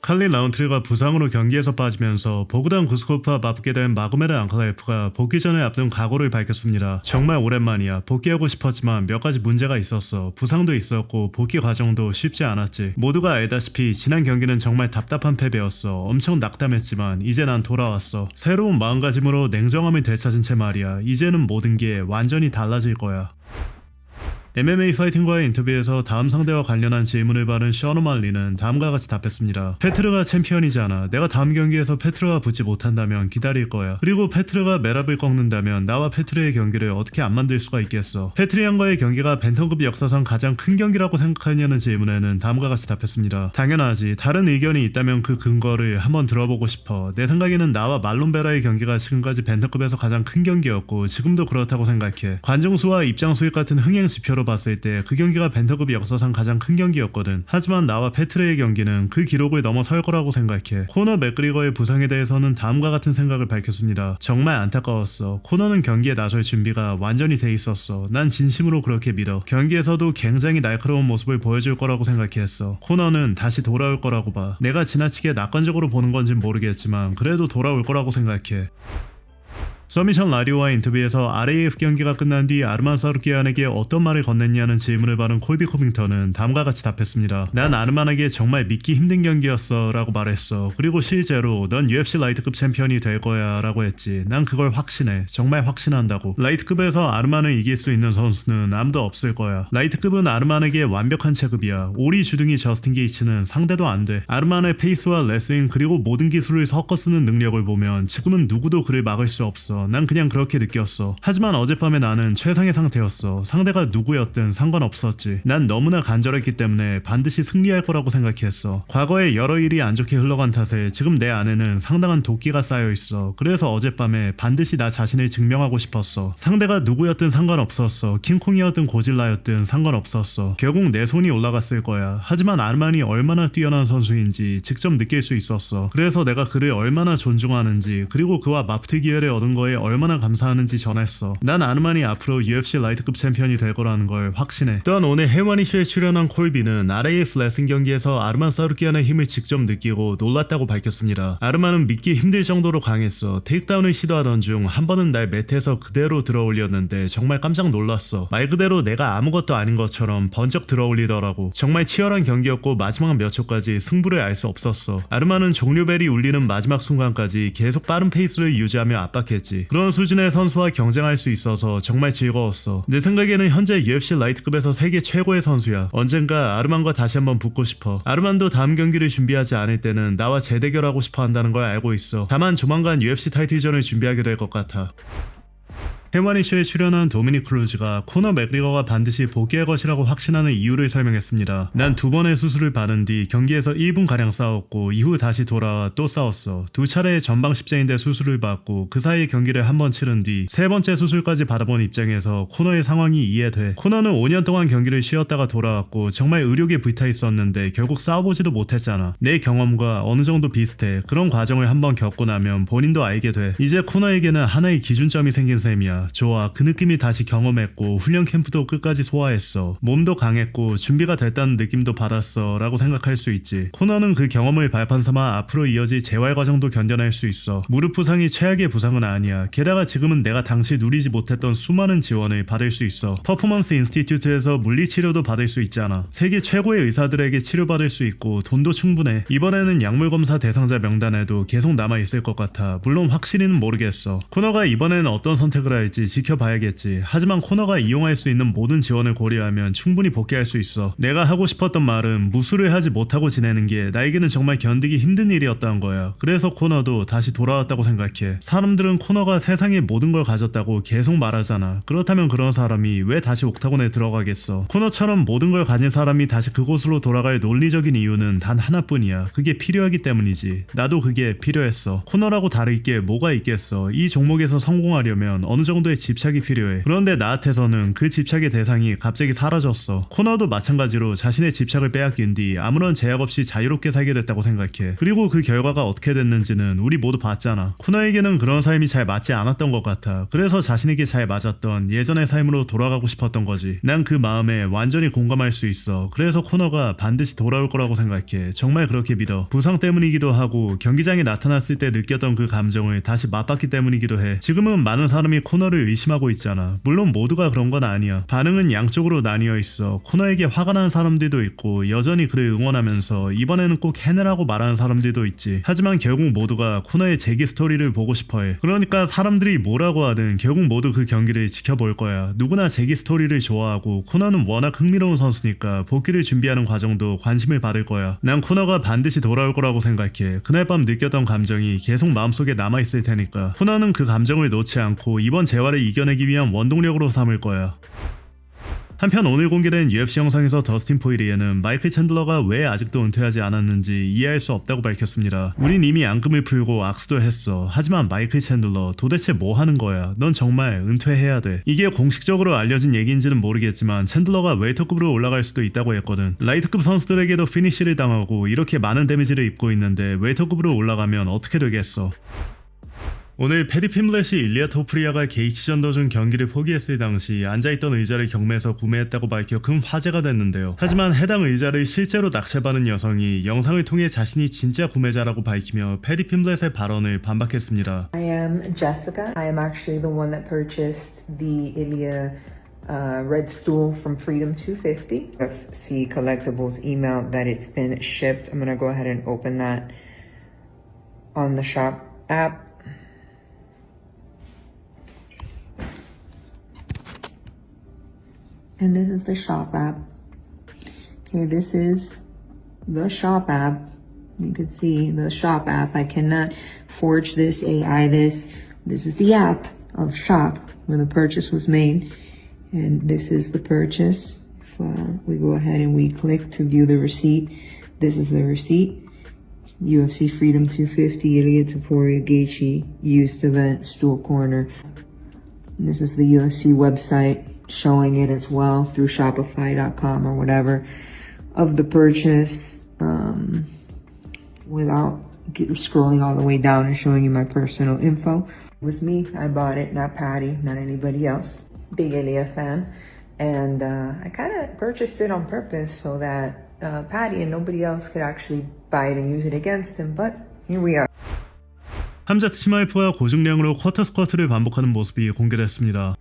칼린 라운트리가 부상으로 경기에서 빠지면서 보그단 구스코프와 맞붙게 된 마고메드 앙클라이프가 복귀 전에 앞둔 각오를 밝혔습니다. 정말 오랜만이야. 복귀하고 싶었지만 몇 가지 문제가 있었어. 부상도 있었고 복귀 과정도 쉽지 않았지. 모두가 알다시피 지난 경기는 정말 답답한 패배였어. 엄청 낙담했지만 이제 난 돌아왔어. 새로운 마음가짐으로 냉정함을 되찾은 채 말이야. 이제는 모든 게 완전히 달라질 거야. MMA 파이팅과의 인터뷰에서 다음 상대와 관련한 질문을 받은 션 오말리는 다음과 같이 답했습니다. 페트르가 챔피언이잖아. 내가 다음 경기에서 페트르와 붙지 못한다면 기다릴 거야. 그리고 페트르가 메랍을 꺾는다면 나와 페트르의 경기를 어떻게 안 만들 수가 있겠어. 페트리안과의 경기가 벤턴급 역사상 가장 큰 경기라고 생각하냐는 질문에는 다음과 같이 답했습니다. 당연하지. 다른 의견이 있다면 그 근거를 한번 들어보고 싶어. 내 생각에는 나와 말론 베라의 경기가 지금까지 벤턴급에서 가장 큰 경기였고 지금도 그렇다고 생각해. 관중수와 입장 수익 같은 흥행 지표로 봤을 때 그 경기가 벤터급 역사상 가장 큰 경기였거든. 하지만 나와 페트르의 경기는 그 기록을 넘어설 거라고 생각해. 코너 맥그리거의 부상에 대해서는 다음과 같은 생각을 밝혔습니다. 정말 안타까웠어. 코너는 경기에 나설 준비가 완전히 돼 있었어. 난 진심으로 그렇게 믿어. 경기에서도 굉장히 날카로운 모습을 보여줄 거라고 생각했어. 코너는 다시 돌아올 거라고 봐. 내가 지나치게 낙관적으로 보는 건진 모르겠지만 그래도 돌아올 거라고 생각해. 서미션 라디오와의 인터뷰에서 RAF 경기가 끝난 뒤 아르만 사루키안에게 어떤 말을 건넸냐는 질문을 받은 콜비 코빙턴은 다음과 같이 답했습니다. 난 아르만에게 정말 믿기 힘든 경기였어 라고 말했어. 그리고 실제로 넌 UFC 라이트급 챔피언이 될 거야 라고 했지. 난 그걸 확신해. 정말 확신한다고. 라이트급에서 아르만을 이길 수 있는 선수는 아무도 없을 거야. 라이트급은 아르만에게 완벽한 체급이야. 오리 주둥이 저스틴 게이츠는 상대도 안 돼. 아르만의 페이스와 레슬링 그리고 모든 기술을 섞어 쓰는 능력을 보면 지금은 누구도 그를 막을 수 없어. 난 그냥 그렇게 느꼈어. 하지만 어젯밤에 나는 최상의 상태였어. 상대가 누구였든 상관없었지. 난 너무나 간절했기 때문에 반드시 승리할 거라고 생각했어. 과거에 여러 일이 안 좋게 흘러간 탓에 지금 내 안에는 상당한 도끼가 쌓여있어. 그래서 어젯밤에 반드시 나 자신을 증명하고 싶었어. 상대가 누구였든 상관없었어. 킹콩이었든 고질라였든 상관없었어. 결국 내 손이 올라갔을 거야. 하지만 아르만이 얼마나 뛰어난 선수인지 직접 느낄 수 있었어. 그래서 내가 그를 얼마나 존중하는지 그리고 그와 마프트 기회를 얻은 거에 얼마나 감사하는지 전했어. 난 아르만이 앞으로 UFC 라이트급 챔피언이 될 거라는 걸 확신해. 또한 오늘 헬와니쇼에 출연한 콜비는 RAF 레슬링 경기에서 아르만 사루키안의 힘을 직접 느끼고 놀랐다고 밝혔습니다. 아르만은 믿기 힘들 정도로 강했어. 테이크다운을 시도하던 중 한 번은 날 매트에서 그대로 들어올렸는데 정말 깜짝 놀랐어. 말 그대로 내가 아무것도 아닌 것처럼 번쩍 들어올리더라고. 정말 치열한 경기였고 마지막 몇 초까지 승부를 알 수 없었어. 아르만은 종료벨이 울리는 마지막 순간까지 계속 빠른 페이스를 유지하며 압박했지. 그런 수준의 선수와 경쟁할 수 있어서 정말 즐거웠어. 내 생각에는 현재 UFC 라이트급에서 세계 최고의 선수야. 언젠가 아르만과 다시 한번 붙고 싶어. 아르만도 다음 경기를 준비하지 않을 때는 나와 재대결하고 싶어 한다는 걸 알고 있어. 다만 조만간 UFC 타이틀전을 준비하게 될 것 같아. 헬와니쇼에 출연한 도미닉 크루즈가 코너 맥그리거가 반드시 복귀할 것이라고 확신하는 이유를 설명했습니다. 난 두 번의 수술을 받은 뒤 경기에서 1분가량 싸웠고 이후 다시 돌아와 또 싸웠어. 두 차례의 전방 십자인대 수술을 받고 그 사이에 경기를 한 번 치른 뒤 세 번째 수술까지 받아본 입장에서 코너의 상황이 이해돼. 코너는 5년 동안 경기를 쉬었다가 돌아왔고 정말 의욕에 불타 있었는데 결국 싸워보지도 못했잖아. 내 경험과 어느 정도 비슷해. 그런 과정을 한번 겪고 나면 본인도 알게 돼. 이제 코너에게는 하나의 기준점이 생긴 셈이야. 좋아. 그 느낌이 다시 경험했고 훈련 캠프도 끝까지 소화했어. 몸도 강했고 준비가 됐다는 느낌도 받았어 라고 생각할 수 있지. 코너는 그 경험을 발판 삼아 앞으로 이어질 재활 과정도 견뎌낼 수 있어. 무릎 부상이 최악의 부상은 아니야. 게다가 지금은 내가 당시 누리지 못했던 수많은 지원을 받을 수 있어. 퍼포먼스 인스티튜트에서 물리치료도 받을 수 있잖아. 세계 최고의 의사들에게 치료받을 수 있고 돈도 충분해. 이번에는 약물검사 대상자 명단에도 계속 남아있을 것 같아. 물론 확실히는 모르겠어. 코너가 이번에는 어떤 선택을 할지 지켜봐야겠지. 하지만 코너가 이용할 수 있는 모든 지원을 고려하면 충분히 복귀할 수 있어. 내가 하고 싶었던 말은 무술을 하지 못하고 지내는 게 나에게는 정말 견디기 힘든 일이었다는 거야. 그래서 코너도 다시 돌아왔다고 생각해. 사람들은 코너가 세상의 모든 걸 가졌다고 계속 말하잖아. 그렇다면 그런 사람이 왜 다시 옥타곤에 들어가겠어. 코너처럼 모든 걸 가진 사람이 다시 그곳으로 돌아갈 논리적인 이유는 단 하나뿐이야. 그게 필요하기 때문이지. 나도 그게 필요했어. 코너라고 다를 게 뭐가 있겠어. 이 종목에서 성공하려면 어느 정도 정도의 집착이 필요해. 그런데 나한테서는 그 집착의 대상이 갑자기 사라졌어. 코너도 마찬가지로 자신의 집착을 빼앗긴 뒤 아무런 제약 없이 자유롭게 살게 됐다고 생각해. 그리고 그 결과가 어떻게 됐는지는 우리 모두 봤잖아. 코너에게는 그런 삶이 잘 맞지 않았던 것 같아. 그래서 자신에게 잘 맞았던 예전의 삶으로 돌아가고 싶었던 거지. 난 그 마음에 완전히 공감할 수 있어. 그래서 코너가 반드시 돌아올 거라고 생각해. 정말 그렇게 믿어. 부상 때문이기도 하고 경기장에 나타났을 때 느꼈던 그 감정을 다시 맛봤기 때문이기도 해. 지금은 많은 사람이 코너를 의심하고 있잖아. 물론 모두가 그런 건 아니야. 반응은 양쪽으로 나뉘어 있어. 코너에게 화가 나는 사람들도 있고 여전히 그를 응원하면서 이번에는 꼭 해내라고 말하는 사람들도 있지. 하지만 결국 모두가 코너의 재기 스토리를 보고 싶어해. 그러니까 사람들이 뭐라고 하든 결국 모두 그 경기를 지켜볼 거야. 누구나 재기 스토리를 좋아하고 코너는 워낙 흥미로운 선수니까 복귀를 준비하는 과정도 관심을 받을 거야. 난 코너가 반드시 돌아올 거라고 생각해. 그날 밤 느꼈던 감정이 계속 마음속에 남아있을 테니까. 코너는 그 감정을 놓지 않고 이번 재활을 이겨내기 위한 원동력으로 삼을 거야. 한편 오늘 공개된 UFC 영상에서 더스틴 포이리에는 마이클 챈들러가 왜 아직도 은퇴하지 않았는지 이해할 수 없다고 밝혔습니다. 우린 이미 앙금을 풀고 악수도 했어. 하지만 마이클 챈들러 도대체 뭐 하는 거야? 넌 정말 은퇴해야 돼. 이게 공식적으로 알려진 얘기인지는 모르겠지만 챈들러가 웨이터급으로 올라갈 수도 있다고 했거든. 라이트급 선수들에게도 피니쉬를 당하고 이렇게 많은 데미지를 입고 있는데 웨이터급으로 올라가면 어떻게 되겠어? 오늘 패디 핌블렛이 일리아 토프리아가 게이츠전 도중 경기를 포기했을 당시 앉아있던 의자를 경매에서 구매했다고 밝혀 큰 화제가 됐는데요. 하지만 해당 의자를 실제로 낙찰받은 여성이 영상을 통해 자신이 진짜 구매자라고 밝히며 패디 핌블렛의 발언을 반박했습니다. I am Jessica. I am actually the one that purchased the Ilia red stool from Freedom 250. FC Collectibles emailed that it's been shipped. I'm going to go ahead and open that on the shop app. And this is the shop app. Okay, this is the shop app. You can see the shop app. I cannot forge this, AI this. This is the app of shop where the purchase was made. And this is the purchase. If we go ahead and we click to view the receipt, this is the receipt. UFC Freedom 250, Ilia Topuria Gaethje, used event, stool corner. And this is the UFC website showing it as well through Shopify.com or whatever of the purchase, without scrolling all the way down and showing you my personal info. It was me. I bought it, not Patty, not anybody else. Big Ilia fan. And I kind of purchased it on purpose so that Patty and nobody else could actually buy it and use it against him. But here we are. 함자 치마이프가 고중량으로 쿼터 스쿼트를 반복하는 모습이 공개됐습니다.